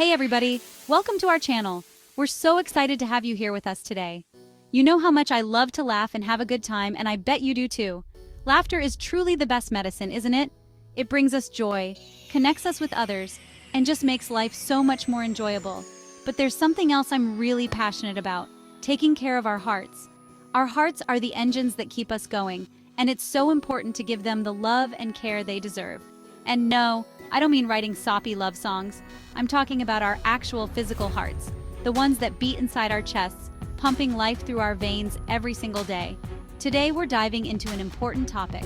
Hey everybody, welcome to our channel. We're so excited to have you here with us today. You know how much I love to laugh and have a good time, and I bet you do too. Laughter is truly the best medicine, isn't it? It brings us joy, connects us with others, and just makes life so much more enjoyable. But there's something else I'm really passionate about, taking care of our hearts. Our hearts are the engines that keep us going, and it's so important to give them the love and care they deserve. And no, I don't mean writing soppy love songs. I'm talking about our actual physical hearts, the ones that beat inside our chests, pumping life through our veins every single day. Today we're diving into an important topic: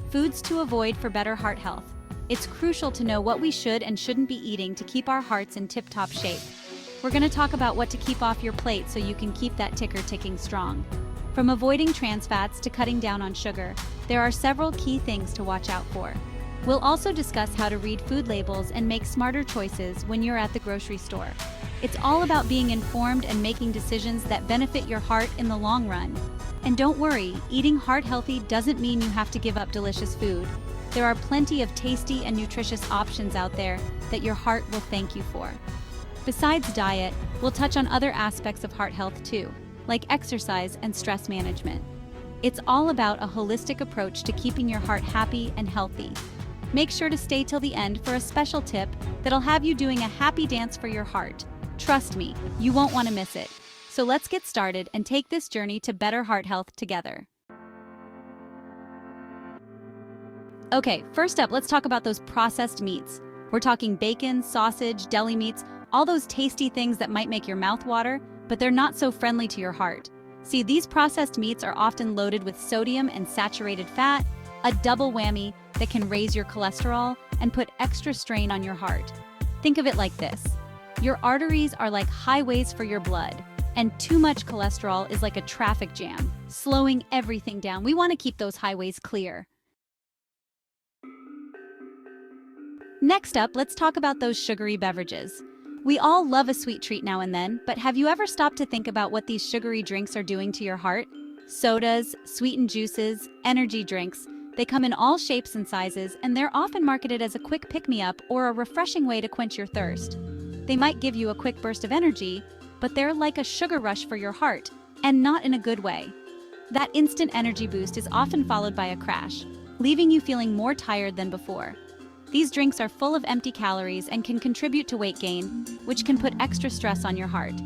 foods to avoid for better heart health. It's crucial to know what we should and shouldn't be eating to keep our hearts in tip-top shape. We're going to talk about what to keep off your plate so you can keep that ticker ticking strong. From avoiding trans fats to cutting down on sugar, there are several key things to watch out for. We'll also discuss how to read food labels and make smarter choices when you're at the grocery store. It's all about being informed and making decisions that benefit your heart in the long run. And don't worry, eating heart healthy doesn't mean you have to give up delicious food. There are plenty of tasty and nutritious options out there that your heart will thank you for. Besides diet, we'll touch on other aspects of heart health too, like exercise and stress management. It's all about a holistic approach to keeping your heart happy and healthy. Make sure to stay till the end for a special tip that'll have you doing a happy dance for your heart. Trust me, you won't want to miss it. So let's get started and take this journey to better heart health together. Okay, first up, let's talk about those processed meats. We're talking bacon, sausage, deli meats, all those tasty things that might make your mouth water, but they're not so friendly to your heart. See, these processed meats are often loaded with sodium and saturated fat, a double whammy that can raise your cholesterol and put extra strain on your heart. Think of it like this: your arteries are like highways for your blood, and too much cholesterol is like a traffic jam, slowing everything down. We want to keep those highways clear. Next up, let's talk about those sugary beverages. We all love a sweet treat now and then, but have you ever stopped to think about what these sugary drinks are doing to your heart? Sodas, sweetened juices, energy drinks, they come in all shapes and sizes, and they're often marketed as a quick pick-me-up or a refreshing way to quench your thirst. They might give you a quick burst of energy, but they're like a sugar rush for your heart, and not in a good way. That instant energy boost is often followed by a crash, leaving you feeling more tired than before. These drinks are full of empty calories and can contribute to weight gain, which can put extra stress on your heart.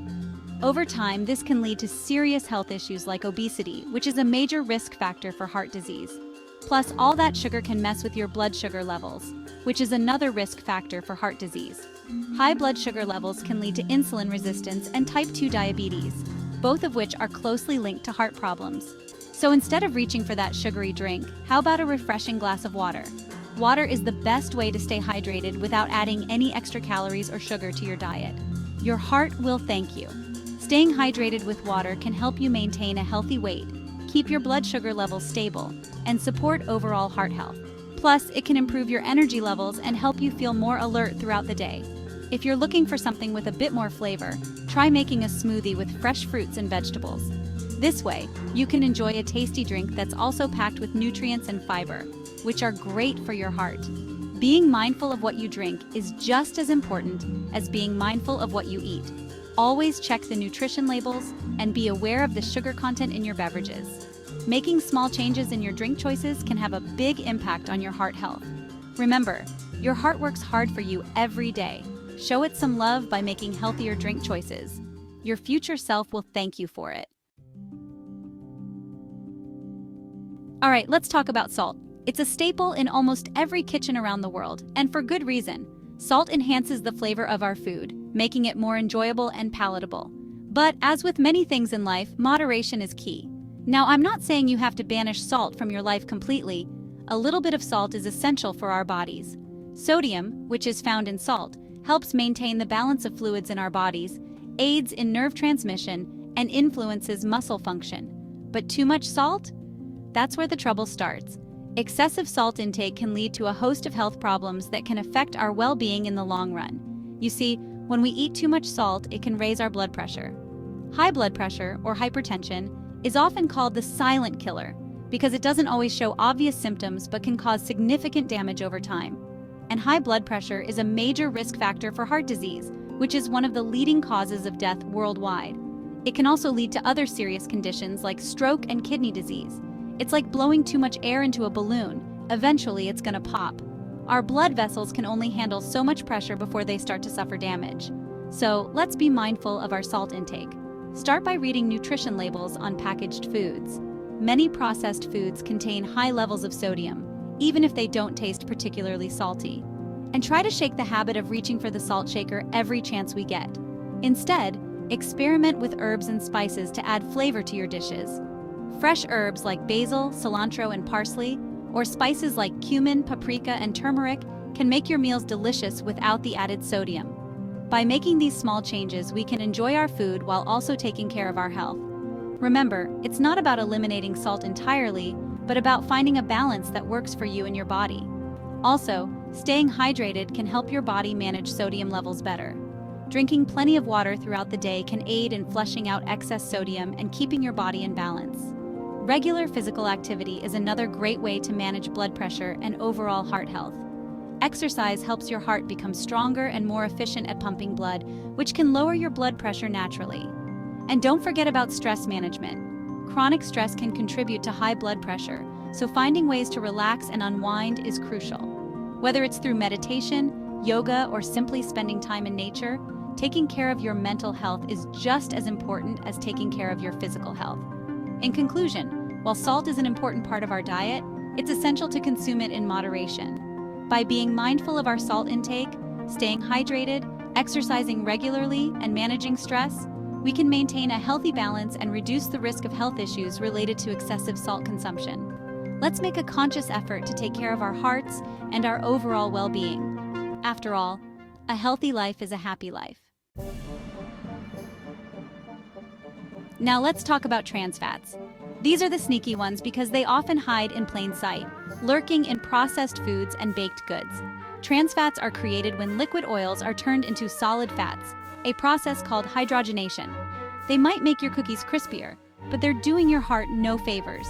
Over time, this can lead to serious health issues like obesity, which is a major risk factor for heart disease. Plus, all that sugar can mess with your blood sugar levels, which is another risk factor for heart disease. High blood sugar levels can lead to insulin resistance and type 2 diabetes, both of which are closely linked to heart problems. So instead of reaching for that sugary drink, how about a refreshing glass of water? Water is the best way to stay hydrated without adding any extra calories or sugar to your diet. Your heart will thank you. Staying hydrated with water can help you maintain a healthy weight, keep your blood sugar levels stable, and support overall heart health. Plus, it can improve your energy levels and help you feel more alert throughout the day. If you're looking for something with a bit more flavor, try making a smoothie with fresh fruits and vegetables. This way, you can enjoy a tasty drink that's also packed with nutrients and fiber, which are great for your heart. Being mindful of what you drink is just as important as being mindful of what you eat. Always check the nutrition labels and be aware of the sugar content in your beverages. Making small changes in your drink choices can have a big impact on your heart health. Remember, your heart works hard for you every day. Show it some love by making healthier drink choices. Your future self will thank you for it. All right, let's talk about salt. It's a staple in almost every kitchen around the world, and for good reason. Salt enhances the flavor of our food, making it more enjoyable and palatable. But as with many things in life, moderation is key. Now, I'm not saying you have to banish salt from your life completely. A little bit of salt is essential for our bodies. Sodium, which is found in salt, helps maintain the balance of fluids in our bodies, aids in nerve transmission, and influences muscle function. But too much salt? That's where the trouble starts. Excessive salt intake can lead to a host of health problems that can affect our well-being in the long run. You see, when we eat too much salt, it can raise our blood pressure. High blood pressure, or hypertension, is often called the silent killer because it doesn't always show obvious symptoms but can cause significant damage over time. And high blood pressure is a major risk factor for heart disease, which is one of the leading causes of death worldwide. It can also lead to other serious conditions like stroke and kidney disease. It's like blowing too much air into a balloon. Eventually, it's gonna pop. Our blood vessels can only handle so much pressure before they start to suffer damage. So, let's be mindful of our salt intake. Start by reading nutrition labels on packaged foods. Many processed foods contain high levels of sodium, even if they don't taste particularly salty. And try to shake the habit of reaching for the salt shaker every chance we get. Instead, experiment with herbs and spices to add flavor to your dishes. Fresh herbs like basil, cilantro, and parsley, or spices like cumin, paprika, and turmeric can make your meals delicious without the added sodium. By making these small changes, we can enjoy our food while also taking care of our health. Remember, it's not about eliminating salt entirely, but about finding a balance that works for you and your body. Also, staying hydrated can help your body manage sodium levels better. Drinking plenty of water throughout the day can aid in flushing out excess sodium and keeping your body in balance. Regular physical activity is another great way to manage blood pressure and overall heart health. Exercise helps your heart become stronger and more efficient at pumping blood, which can lower your blood pressure naturally. And don't forget about stress management. Chronic stress can contribute to high blood pressure, so finding ways to relax and unwind is crucial. Whether it's through meditation, yoga, or simply spending time in nature, taking care of your mental health is just as important as taking care of your physical health. In conclusion, while salt is an important part of our diet, it's essential to consume it in moderation. By being mindful of our salt intake, staying hydrated, exercising regularly, and managing stress, we can maintain a healthy balance and reduce the risk of health issues related to excessive salt consumption. Let's make a conscious effort to take care of our hearts and our overall well-being. After all, a healthy life is a happy life. Now let's talk about trans fats. These are the sneaky ones because they often hide in plain sight, lurking in processed foods and baked goods. Trans fats are created when liquid oils are turned into solid fats, a process called hydrogenation. They might make your cookies crispier, but they're doing your heart no favors.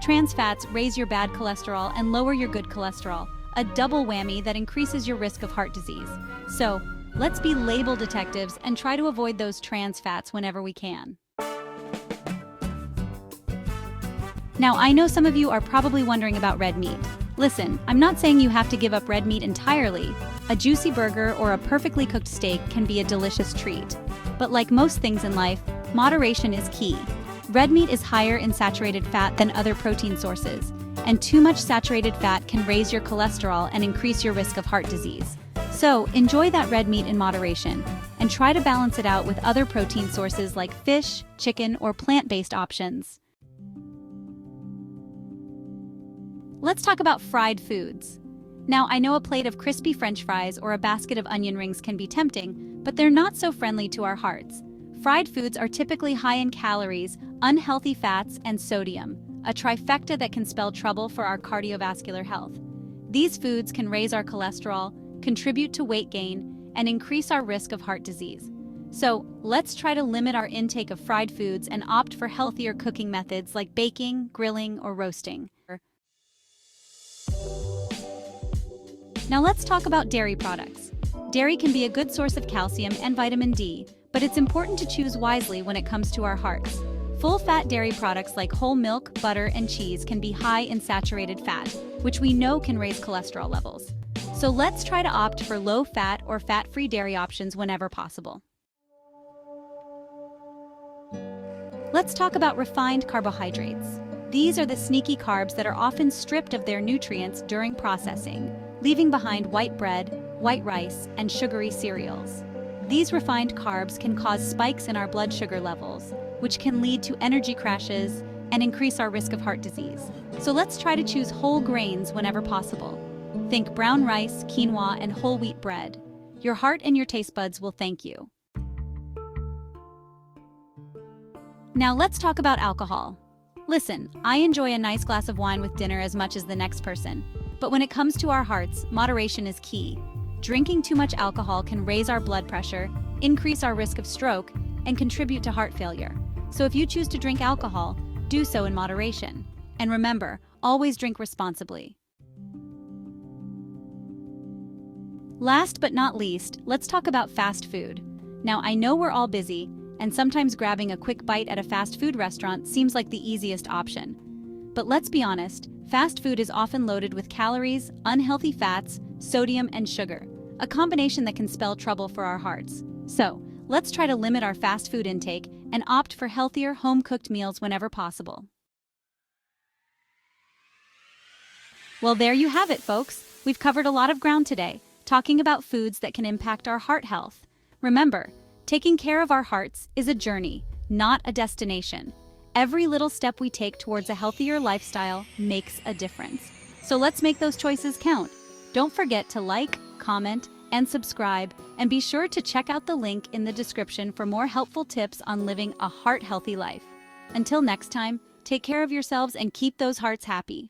Trans fats raise your bad cholesterol and lower your good cholesterol, a double whammy that increases your risk of heart disease. So, let's be label detectives and try to avoid those trans fats whenever we can. Now, I know some of you are probably wondering about red meat. Listen, I'm not saying you have to give up red meat entirely. A juicy burger or a perfectly cooked steak can be a delicious treat. But like most things in life, moderation is key. Red meat is higher in saturated fat than other protein sources, and too much saturated fat can raise your cholesterol and increase your risk of heart disease. So, enjoy that red meat in moderation, and try to balance it out with other protein sources like fish, chicken, or plant-based options. Let's talk about fried foods. Now, I know a plate of crispy French fries or a basket of onion rings can be tempting, but they're not so friendly to our hearts. Fried foods are typically high in calories, unhealthy fats, and sodium, a trifecta that can spell trouble for our cardiovascular health. These foods can raise our cholesterol, contribute to weight gain, and increase our risk of heart disease. So, let's try to limit our intake of fried foods and opt for healthier cooking methods like baking, grilling, or roasting. Now let's talk about dairy products. Dairy can be a good source of calcium and vitamin D, but it's important to choose wisely when it comes to our hearts. Full-fat dairy products like whole milk, butter, and cheese can be high in saturated fat, which we know can raise cholesterol levels. So let's try to opt for low-fat or fat-free dairy options whenever possible. Let's talk about refined carbohydrates. These are the sneaky carbs that are often stripped of their nutrients during processing, leaving behind white bread, white rice, and sugary cereals. These refined carbs can cause spikes in our blood sugar levels, which can lead to energy crashes and increase our risk of heart disease. So let's try to choose whole grains whenever possible. Think brown rice, quinoa, and whole wheat bread. Your heart and your taste buds will thank you. Now let's talk about alcohol. Listen, I enjoy a nice glass of wine with dinner as much as the next person. But when it comes to our hearts, moderation is key. Drinking too much alcohol can raise our blood pressure, increase our risk of stroke, and contribute to heart failure. So if you choose to drink alcohol, do so in moderation. And remember, always drink responsibly. Last but not least, let's talk about fast food. Now, I know we're all busy, and sometimes grabbing a quick bite at a fast food restaurant seems like the easiest option. But let's be honest, fast food is often loaded with calories, unhealthy fats, sodium, and sugar, a combination that can spell trouble for our hearts. So, let's try to limit our fast food intake and opt for healthier, home-cooked meals whenever possible. Well, there you have it, folks. We've covered a lot of ground today, talking about foods that can impact our heart health. Remember, taking care of our hearts is a journey, not a destination. Every little step we take towards a healthier lifestyle makes a difference. So let's make those choices count. Don't forget to like, comment, and subscribe, and be sure to check out the link in the description for more helpful tips on living a heart-healthy life. Until next time, take care of yourselves and keep those hearts happy.